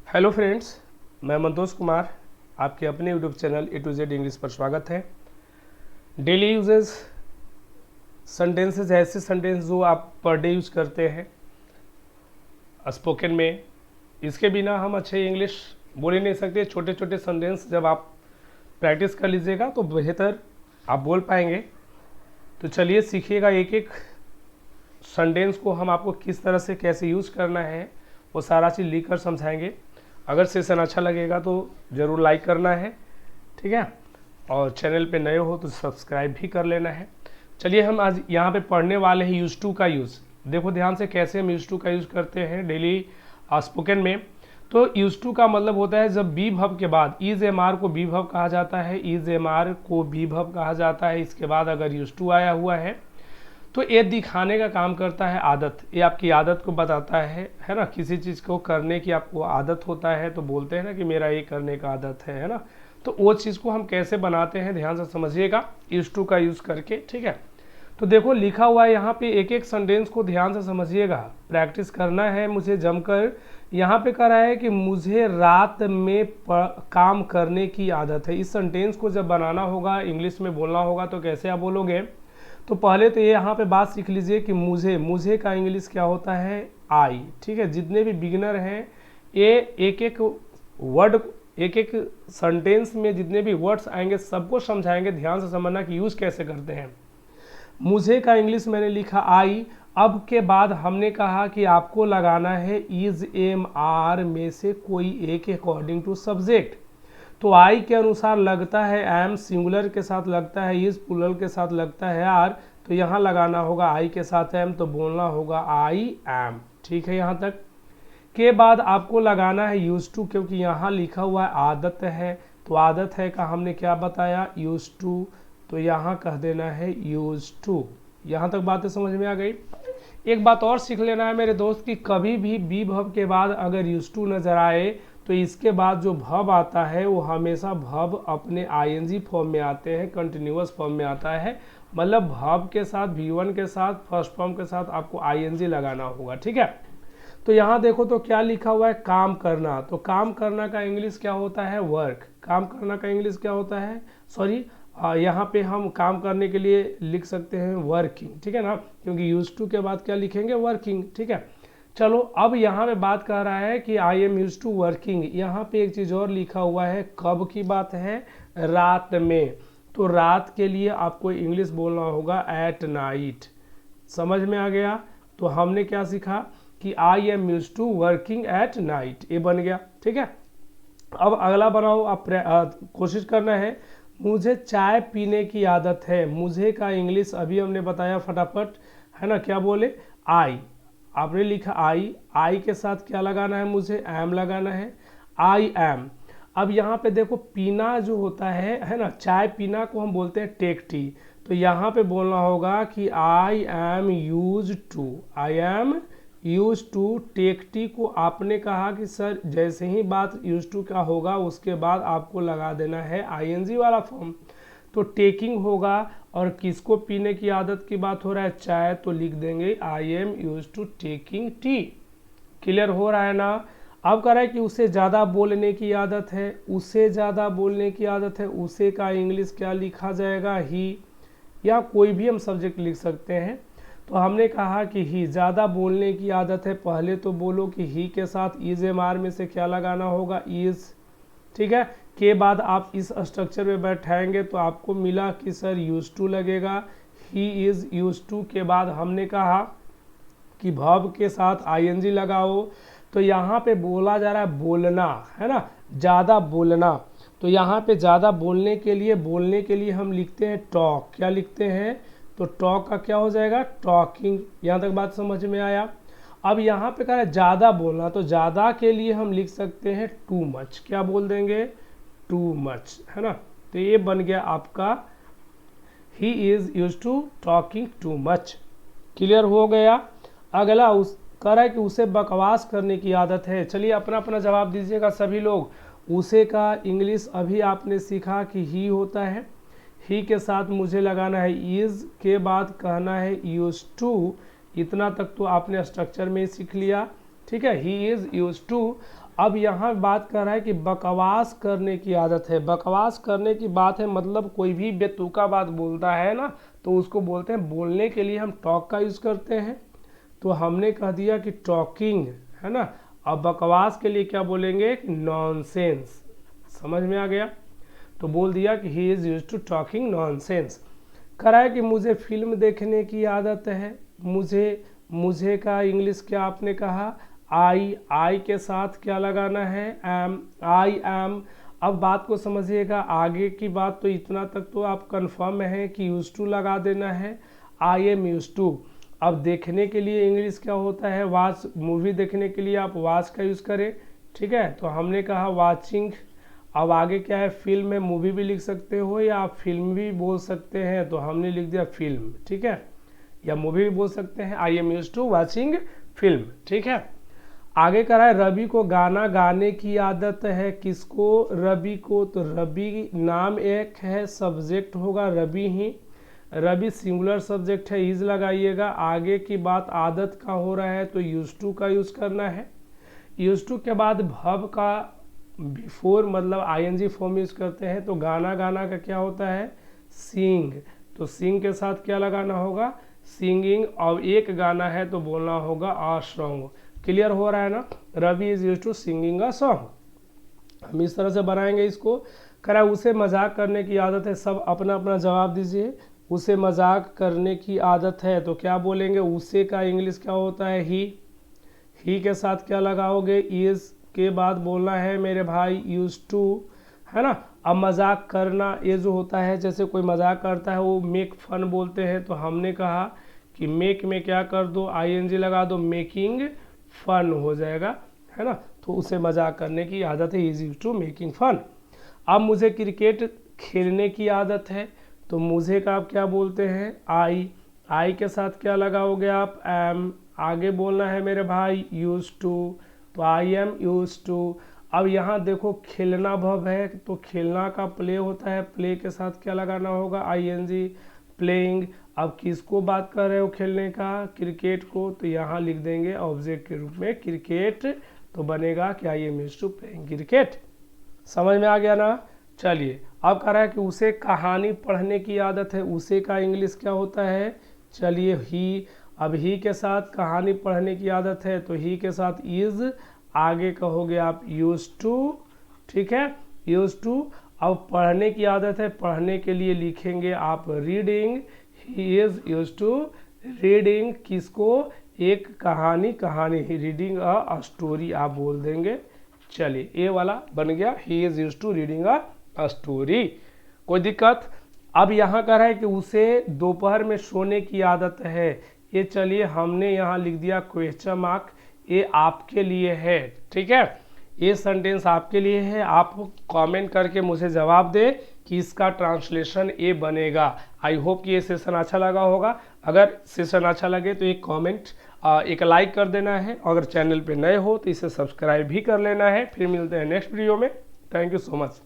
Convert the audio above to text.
Hello friends, मैं मंतोष कुमार आपके अपने YouTube channel A to Z English पर स्वागत है। डेली यूजेस सेंटेंसेस, ऐसे सेंटेंस जो आप पर डे यूज करते हैं स्पोकन में, इसके बिना हम अच्छे इंग्लिश बोल ही नहीं सकते। छोटे छोटे सेंटेंस जब आप प्रैक्टिस कर लीजिएगा तो बेहतर आप बोल पाएंगे। तो चलिए सीखिएगा, एक एक सेंटेंस को हम आपको किस तरह से कैसे यूज करना है वो सारा चीज़ लिख कर समझाएंगे। अगर सेशन अच्छा लगेगा तो ज़रूर लाइक करना है, ठीक है, और चैनल पे नए हो तो सब्सक्राइब भी कर लेना है। चलिए हम आज यहाँ पे पढ़ने वाले हैं यूज टू का यूज़। देखो ध्यान से कैसे हम यूज टू का यूज़ करते हैं डेली स्पोकन में। तो यूज टू का मतलब होता है जब बी भव के बाद इज एम आर को बी भव कहा जाता है, इज एम आर को बी भव कहा जाता है। इसके बाद अगर यूज टू आया हुआ है तो ये दिखाने का काम करता है आदत। ये आपकी आदत को बताता है ना। किसी चीज़ को करने की आपको आदत होता है तो बोलते हैं ना कि मेरा ये करने का आदत है ना। तो वो चीज़ को हम कैसे बनाते हैं ध्यान से समझिएगा यूज टू का यूज़ करके, ठीक है। तो देखो लिखा हुआ है यहाँ पे, एक एक सेंटेंस को ध्यान से समझिएगा, प्रैक्टिस करना है मुझे जमकर। यहाँ पे कह रहा है कि मुझे रात में काम करने की आदत है। इस सेंटेंस को जब बनाना होगा, इंग्लिश में बोलना होगा तो कैसे आप बोलोगे। तो पहले तो ये यहाँ पे बात सीख लीजिए कि मुझे का इंग्लिश क्या होता है, आई, ठीक है। जितने भी बिगिनर हैं ये एक एक वर्ड, एक एक सेंटेंस में जितने भी वर्ड्स आएंगे सबको समझाएंगे। ध्यान से समझना कि यूज़ कैसे करते हैं। मुझे का इंग्लिश मैंने लिखा आई। अब के बाद हमने कहा कि आपको लगाना है इज एम आर में से कोई एक अकॉर्डिंग टू सब्जेक्ट। तो आई के अनुसार लगता है एम सिंगुलर के साथ लगता है, इज प्लूरल के साथ लगता है आर। तो यहाँ लगाना होगा आई के साथ एम, तो बोलना होगा आई एम, ठीक है। यहाँ तक के बाद आपको लगाना है यूज टू, क्योंकि यहाँ लिखा हुआ है आदत है। तो आदत है का हमने क्या बताया, यूज टू। तो यहाँ कह देना है यूज टू। यहाँ तक बातें समझ में आ गई। एक बात और सीख लेना है मेरे दोस्त कि कभी भी बी भव के बाद अगर यूज टू नजर आए तो इसके बाद जो भव आता है वो हमेशा भव अपने आईएनजी फॉर्म में आते हैं, कंटिन्यूअस फॉर्म में आता है। मतलब भव के साथ V1 के साथ फर्स्ट फॉर्म के साथ आपको आईएनजी लगाना होगा, ठीक है। तो यहाँ देखो तो क्या लिखा हुआ है, काम करना। तो काम करना का इंग्लिश क्या होता है, वर्क। काम करना का इंग्लिश क्या होता है, सॉरी, यहाँ पे हम काम करने के लिए लिख सकते हैं वर्किंग, ठीक है ना, क्योंकि यूज टू के बाद क्या लिखेंगे, वर्किंग, ठीक है। चलो अब यहाँ पे बात कर रहा है कि I am use to working. यहाँ पे एक चीज़ और लिखा हुआ है, कब की बात है, रात में। तो रात के लिए आपको इंग्लिश बोलना होगा एट नाइट। समझ में आ गया। तो हमने क्या सीखा कि I am use to working at night, ये बन गया, ठीक है। अब अगला बनाओ आप, कोशिश करना है। मुझे चाय पीने की आदत है। मुझे का इंग्लिश अभी हमने बताया फटाफट, है ना, क्या बोले, आई। आपने लिखा आई के साथ क्या लगाना है, मुझे एम लगाना है, आई एम। अब यहाँ पे देखो पीना जो होता है ना, चाय पीना को हम बोलते हैं टेक टी। तो यहाँ पे बोलना होगा कि I am use to, I am use to take tea को आपने कहा कि सर जैसे ही बात यूज टू का होगा उसके बाद आपको लगा देना है आईएनजी वाला फॉर्म। तो टेकिंग होगा, और किसको पीने की आदत की बात हो रहा है, चाय, तो लिख देंगे I am use to taking tea. Clear हो रहा है ना। अब कह रहा है कि उसे ज़्यादा बोलने की आदत है। उसे ज़्यादा बोलने की आदत है, उसे का इंग्लिश क्या लिखा जाएगा, ही, या कोई भी हम सब्जेक्ट लिख सकते हैं। तो हमने कहा कि ही, ज़्यादा बोलने की आदत है। पहले तो बोलो कि ही के साथ इज एम आर में से क्या लगाना होगा, इज, ठीक है। के बाद आप इस स्ट्रक्चर में बैठाएंगे तो आपको मिला कि सर यूज टू लगेगा, ही इज यूज टू। के बाद हमने कहा कि भव के साथ आईएनजी लगाओ। तो यहाँ पे बोला जा रहा है बोलना, है ना, ज़्यादा बोलना। तो यहाँ पे ज़्यादा बोलने के लिए हम लिखते हैं टॉक। क्या लिखते हैं, तो टॉक का क्या हो जाएगा, टॉकिंग। यहाँ तक बात समझ में आया। अब यहाँ पे कह रहा है ज़्यादा बोलना, तो ज़्यादा के लिए हम लिख सकते हैं टू मच। क्या बोल देंगे, टू मच, है ना। तो ये बन गया आपका he is use to talking too much. Clear हो गया। अगला उस कह रहा है कि उसे बकवास करने की आदत है। चलिए अपना अपना जवाब दीजिएगा सभी लोग। उसे का इंग्लिश अभी आपने सीखा कि ही होता है, ही के साथ मुझे लगाना है इज, के बाद कहना है यूज टू। इतना तक तो आपने स्ट्रक्चर में सीख लिया, ठीक है, ही इज यूज टू। अब यहाँ बात कर रहा है कि बकवास करने की आदत है। बकवास करने की बात है मतलब कोई भी बेतुका बात बोलता है ना, तो उसको बोलते हैं, बोलने के लिए हम टॉक का यूज़ करते हैं, तो हमने कह दिया कि टॉकिंग, है ना। अब बकवास के लिए क्या बोलेंगे, नॉनसेंस। समझ में आ गया, तो बोल दिया कि he is use to talking nonsense. कह रहा है कि मुझे फिल्म देखने की आदत है। मुझे का इंग्लिश क्या आपने कहा, आई के साथ क्या लगाना है, एम, आई एम। अब बात को समझिएगा, आगे की बात तो इतना तक तो आप कंफर्म है कि यूज टू लगा देना है, आई एम यूज टू। अब देखने के लिए इंग्लिश क्या होता है, वॉच। मूवी देखने के लिए आप वॉच का यूज़ करें, ठीक है, तो हमने कहा वॉचिंग। अब आगे क्या है, फिल्म में मूवी भी लिख सकते हो या आप फिल्म भी बोल सकते हैं, तो हमने लिख दिया फिल्म, ठीक है, या मूवी भी बोल सकते हैं। I am use to watching film, ठीक है। आगे कह रहा है रवि को गाना गाने की आदत है। किसको, रवि को। तो रवि नाम एक है, सब्जेक्ट होगा रवि ही। रवि सिंगुलर सब्जेक्ट है, इज लगाइएगा। आगे की बात आदत का हो रहा है तो यूज टू का यूज करना है। यूज टू के बाद भव का बिफोर मतलब आईएनजी फॉर्म यूज करते हैं, तो गाना गाना का क्या होता है, सिंग। तो सिंग के साथ क्या लगाना होगा, सिंगिंग। और एक गाना है तो बोलना होगा आ सॉन्ग। क्लियर हो रहा है ना, Ravi is use to singing a song. हम इस तरह से बनाएंगे इसको। करा उसे मजाक करने की आदत है। सब अपना अपना जवाब दीजिए। उसे मजाक करने की आदत है तो क्या बोलेंगे, उसे का इंग्लिश क्या होता है, ही के साथ क्या लगाओगे, इज के बाद बोलना है मेरे भाई यूज टू, है ना। अब मजाक करना, ये जो होता है जैसे कोई मजाक करता है वो मेक फन बोलते हैं, तो हमने कहा कि मेक में क्या कर दो, आईएनजी लगा दो, मेकिंग फन हो जाएगा, है ना। तो उसे मजाक करने की आदत है, is use to making fun. अब मुझे क्रिकेट खेलने की आदत है, तो मुझे का आप क्या बोलते हैं, आई के साथ क्या लगाओगे आप, एम। आगे बोलना है मेरे भाई यूज टू, तो आई एम यूज टू। अब यहाँ देखो खेलना भव है, तो खेलना का प्ले होता है, प्ले के साथ क्या लगाना होगा, आईएनजी, प्लेइंग। अब किसको बात कर रहे हो खेलने का, क्रिकेट को, तो यहाँ लिख देंगे ऑब्जेक्ट के रूप में क्रिकेट, तो बनेगा कि I am used to playing cricket. समझ में आ गया ना। चलिए अब कह रहा है कि उसे कहानी पढ़ने की आदत है। उसे का इंग्लिश क्या होता है, चलिए ही। अब ही के साथ कहानी पढ़ने की आदत है, तो ही के साथ इज, आगे कहोगे आप यूज टू, ठीक है, यूज टू। अब पढ़ने की आदत है, पढ़ने के लिए लिखेंगे आप reading, he is use to reading. किसको, एक कहानी ही, रीडिंग अ स्टोरी आप बोल देंगे। चलिए ये वाला बन गया, he is use to reading a story. कोई दिक्कत। अब यहाँ कह रहा है कि उसे दोपहर में सोने की आदत है। ये चलिए हमने यहाँ लिख दिया क्वेश्चन मार्क, ये आपके लिए है, ठीक है, ये सेंटेंस आपके लिए है। आप कमेंट करके मुझे जवाब दें कि इसका ट्रांसलेशन ये बनेगा। आई होप कि ये सेशन अच्छा लगा होगा। अगर सेशन अच्छा लगे तो एक कमेंट, एक लाइक कर देना है। अगर चैनल पे नए हो तो इसे सब्सक्राइब भी कर लेना है। फिर मिलते हैं नेक्स्ट वीडियो में। Thank you so much.